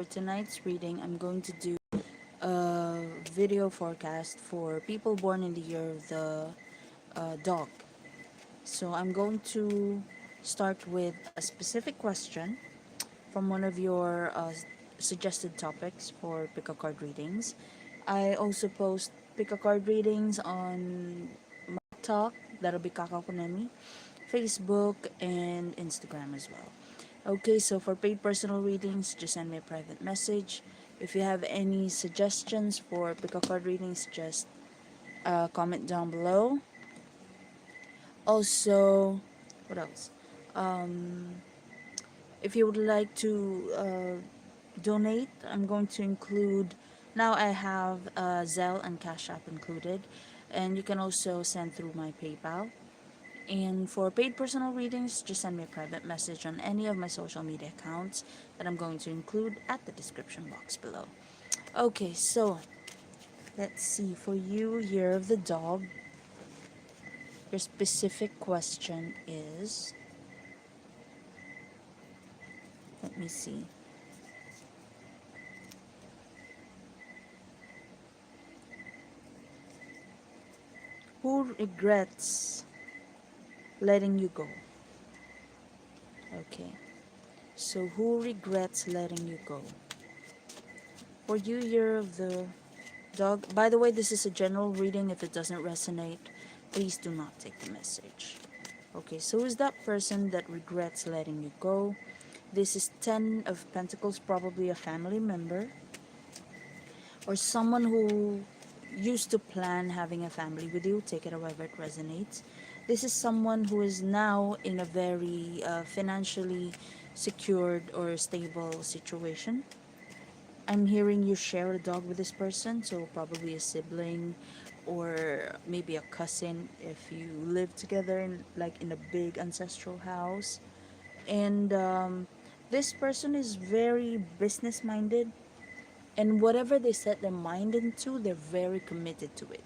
tonight's reading, I'm going to do a video forecast for people born in the year of the dog. So I'm going to start with a specific question from one of your suggested topics for pick a card readings. I also post pick a card readings on my TikTok, that'll be kakaukunemi, Facebook, and Instagram as well. Okay, so for paid personal readings, just send me a private message. If you have any suggestions for pick a card readings, just comment down below. Also, what else? Um, if you would like to donate, I'm going to include. Now I have Zelle and Cash App included, and you can also send through my PayPal. And for paid personal readings, just send me a private message on any of my social media accounts that I'm going to include at the description box below. Okay, so let's see. For you, Year of the Dog, your specific question is, let me see. Who regrets letting you go? Okay, so who regrets letting you go? For you, Year of the Dog, by the way, this is a general reading. If it doesn't resonate, please do not take the message. Okay, so who's that person that regrets letting you go? This is 10 of Pentacles, probably a family member or someone who used to plan having a family with you. Take it however it resonates. This is someone who is now in a very financially secured or stable situation. I'm hearing you share a dog with this person, so probably a sibling or maybe a cousin if you live together in like in a big ancestral house. And this person is very business minded, and whatever they set their mind into, they're very committed to it.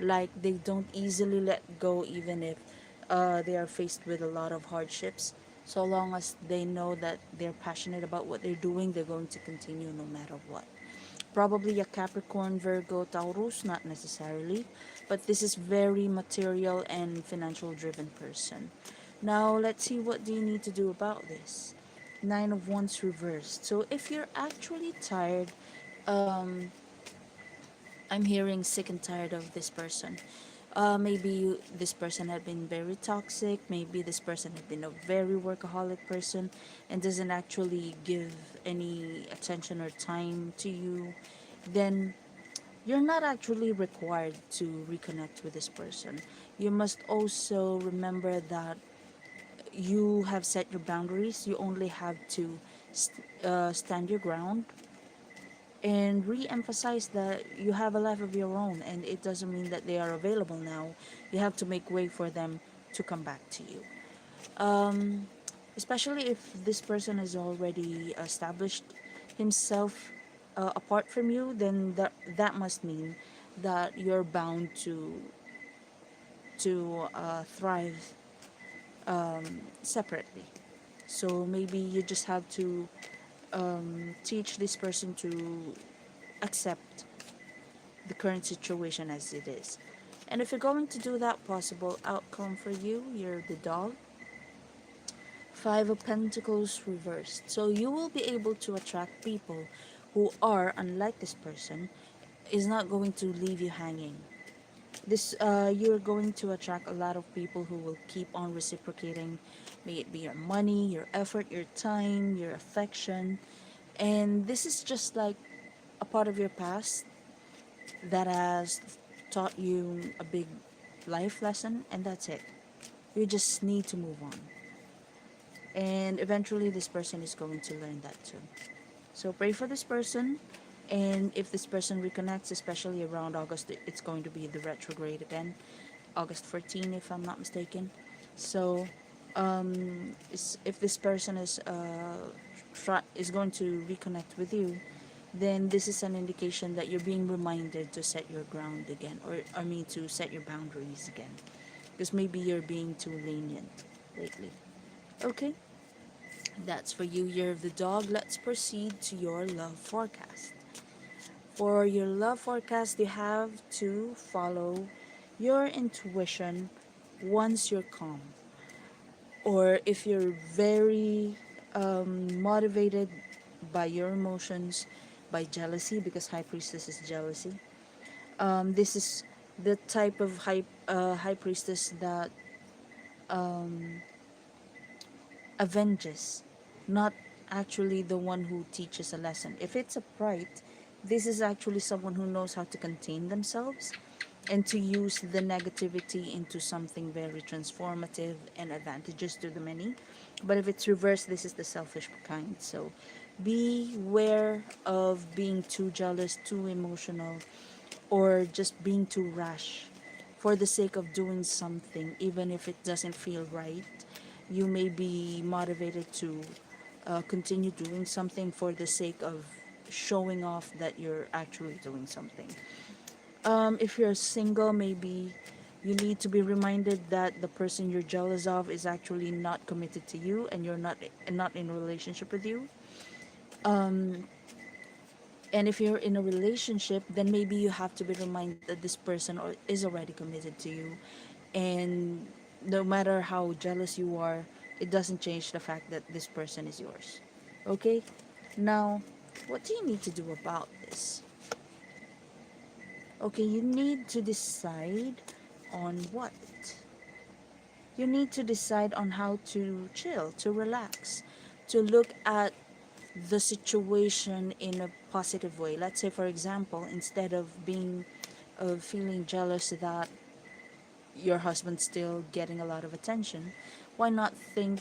Like they don't easily let go, even if they are faced with a lot of hardships. So long as they know that they're passionate about what they're doing, they're going to continue no matter what. Probably a Capricorn, Virgo, Taurus, not necessarily, but this is very material and financial driven person. Now let's see, what do you need to do about this? Nine of Wands reversed. So if you're actually tired, um, I'm hearing sick and tired of this person. Maybe this person had been very toxic. Maybe this person had been a very workaholic person and doesn't actually give any attention or time to you. Then you're not actually required to reconnect with this person. You must also remember that you have set your boundaries. You only have to stand your ground and re-emphasize that you have a life of your own, and it doesn't mean that they are available now. You have to make way for them to come back to you. Especially if this person has already established himself apart from you, then that must mean that you're bound to thrive separately. So maybe you just have to teach this person to accept the current situation as it is. And if you're going to do that, possible outcome for you, you're the dog. Five of Pentacles reversed. So you will be able to attract people who are, unlike this person, is not going to leave you hanging. This you're going to attract a lot of people who will keep on reciprocating, may it be your money, your effort, your time, your affection. And this is just like a part of your past that has taught you a big life lesson, and that's it. You just need to move on. And eventually, this person is going to learn that too. So pray for this person. And if this person reconnects, especially around August, it's going to be the retrograde again. August 14, if I'm not mistaken. So, if this person is going to reconnect with you, then this is an indication that you're being reminded to set your ground again, or I mean to set your boundaries again, because maybe you're being too lenient lately. Okay, That's for you, year of the dog. Let's proceed to your love forecast. For your love forecast, you have to follow your intuition once you're calm. Or if you're very motivated by your emotions, by jealousy, because High Priestess is jealousy. This is the type of High Priestess that avenges, not actually the one who teaches a lesson. If it's a pride, this is actually someone who knows how to contain themselves and to use the negativity into something very transformative and advantageous to the many. But if it's reversed, this is the selfish kind. So beware of being too jealous, too emotional, or just being too rash for the sake of doing something, even if it doesn't feel right. You may be motivated to continue doing something for the sake of showing off that you're actually doing something. If you're single, maybe you need to be reminded that the person you're jealous of is actually not committed to you, and you're not in a relationship with you. And if you're in a relationship, then maybe you have to be reminded that this person is already committed to you, and no matter how jealous you are, it doesn't change the fact that this person is yours. Okay? Now, what do you need to do about this? Okay, you need to decide on what. You need to decide on how to chill, to relax, to look at the situation in a positive way. Let's say, for example, instead of feeling jealous that your husband's still getting a lot of attention, why not think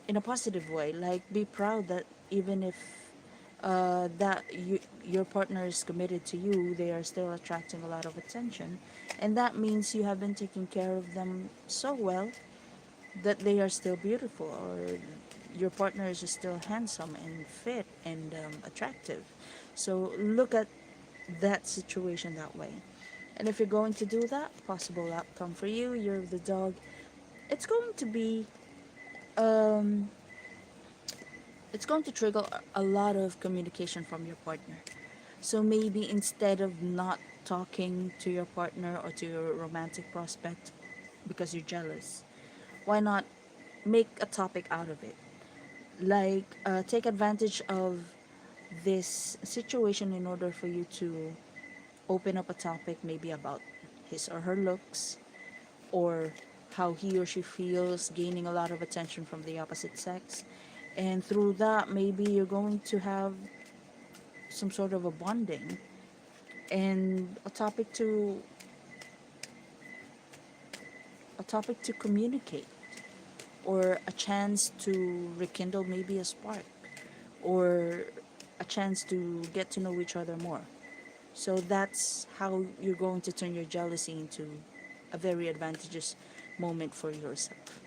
in a positive way? Like, be proud that even if your partner is committed to you, they are still attracting a lot of attention, and that means you have been taking care of them so well that they are still beautiful, or your partner is still handsome and fit and attractive. So look at that situation that way. And if you're going to do that, possible outcome for you, you're the dog. It's going to be um, it's going to trigger a lot of communication from your partner. So maybe instead of not talking to your partner or to your romantic prospect because you're jealous, why not make a topic out of it? Like, take advantage of this situation in order for you to open up a topic, maybe about his or her looks, or how he or she feels gaining a lot of attention from the opposite sex. And through that, maybe you're going to have some sort of a bonding and a topic to communicate, or a chance to rekindle maybe a spark, or a chance to get to know each other more. So that's how you're going to turn your jealousy into a very advantageous moment for yourself.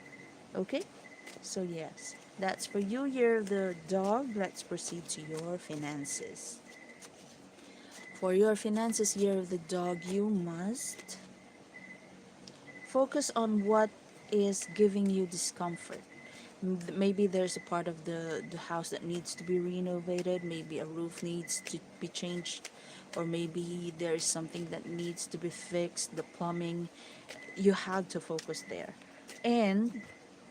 Okay? So, yes, that's for you, year of the dog. Let's proceed to your finances. For your finances, year of the dog, you must focus on what is giving you discomfort. Maybe there's a part of the house that needs to be renovated, maybe a roof needs to be changed, or maybe there's something that needs to be fixed, the plumbing. You have to focus there. And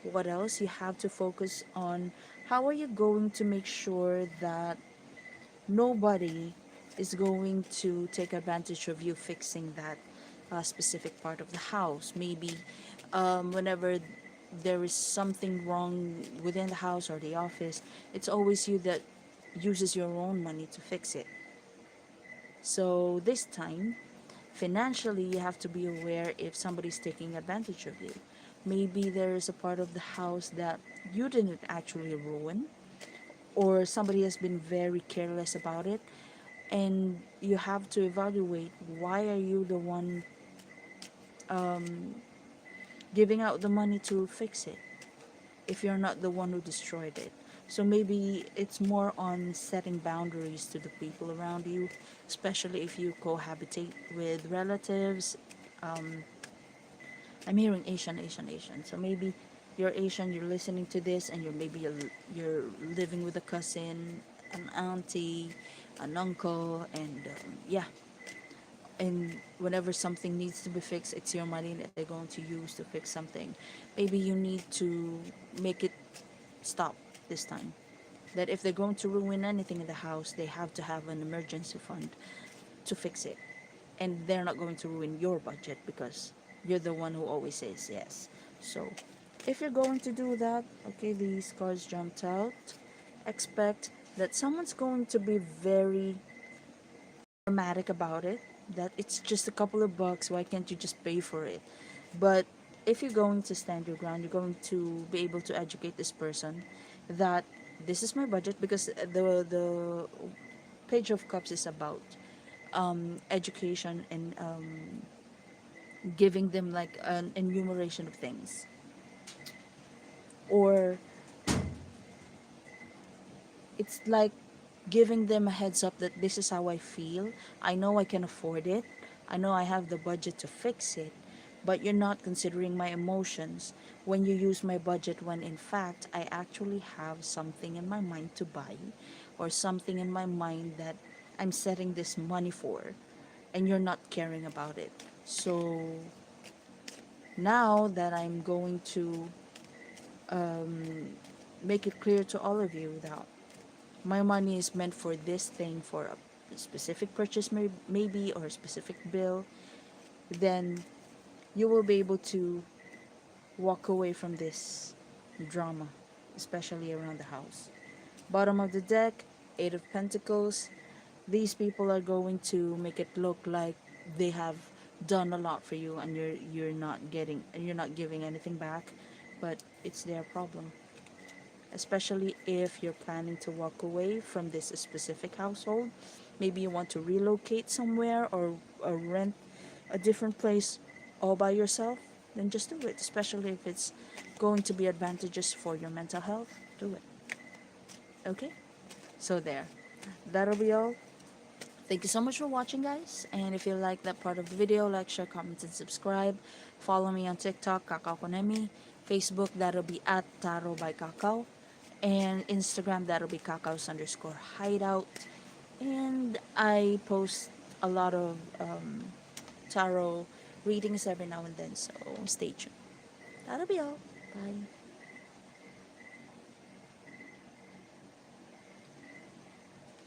what else? You have to focus on how are you going to make sure that nobody is going to take advantage of you fixing that specific part of the house. Maybe whenever there is something wrong within the house or the office, it's always you that uses your own money to fix it. So this time, financially, you have to be aware if somebody's taking advantage of you. Maybe there is a part of the house that you didn't actually ruin, or somebody has been very careless about it, and you have to evaluate why are you the one giving out the money to fix it if you're not the one who destroyed it. So maybe it's more on setting boundaries to the people around you, especially if you cohabitate with relatives. I'm hearing Asian. So maybe you're Asian, you're listening to this, and you're living with a cousin, an auntie, an uncle, and yeah, and whenever something needs to be fixed, it's your money that they're going to use to fix something. Maybe you need to make it stop this time. That if they're going to ruin anything in the house, they have to have an emergency fund to fix it. And they're not going to ruin your budget because you're the one who always says yes. So if you're going to do that, okay, these cards jumped out. Expect that someone's going to be very dramatic about it, that it's just a couple of bucks, why can't you just pay for it? But if you're going to stand your ground, you're going to be able to educate this person that this is my budget, because the page of cups is about education and giving them like an enumeration of things, or it's like giving them a heads up that this is how I feel. I know I can afford it. I know I have the budget to fix it, but you're not considering my emotions when you use my budget, when in fact I actually have something in my mind to buy, or something in my mind that I'm setting this money for, and you're not caring about it. So now that I'm going to make it clear to all of you that my money is meant for this thing, for a specific purchase, maybe, or a specific bill, then you will be able to walk away from this drama, especially around the house. Bottom of the deck, Eight of Pentacles. These people are going to make it look like they have done a lot for you, and you're not giving anything back, but it's their problem. Especially if you're planning to walk away from this specific household. Maybe you want to relocate somewhere, or rent a different place all by yourself, then just do it. Especially if it's going to be advantageous for your mental health, do it. Okay? So there. That'll be all. Thank you so much for watching, guys. And if you like that part of the video, like, share, comment, and subscribe. Follow me on TikTok, kakaukunemi. Facebook, that'll be at Taro by Kakao. And Instagram, that'll be kakaos underscore hideout. And I post a lot of tarot readings every now and then, so stay tuned. That'll be all. Bye.